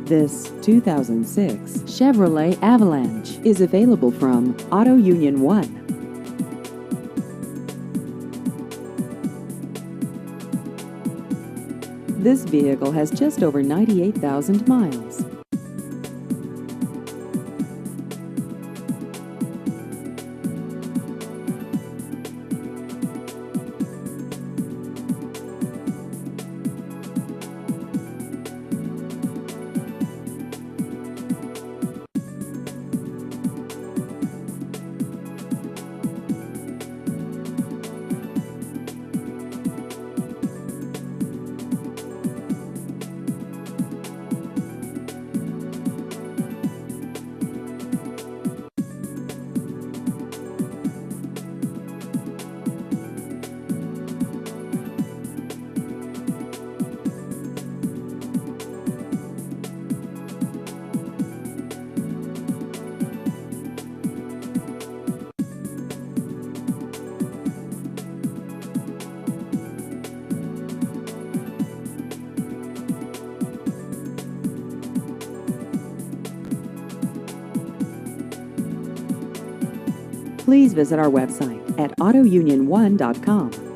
This 2006 Chevrolet Avalanche is available from Auto Union 1. This vehicle has just over 98,000 miles. Please visit our website at autounion1.com.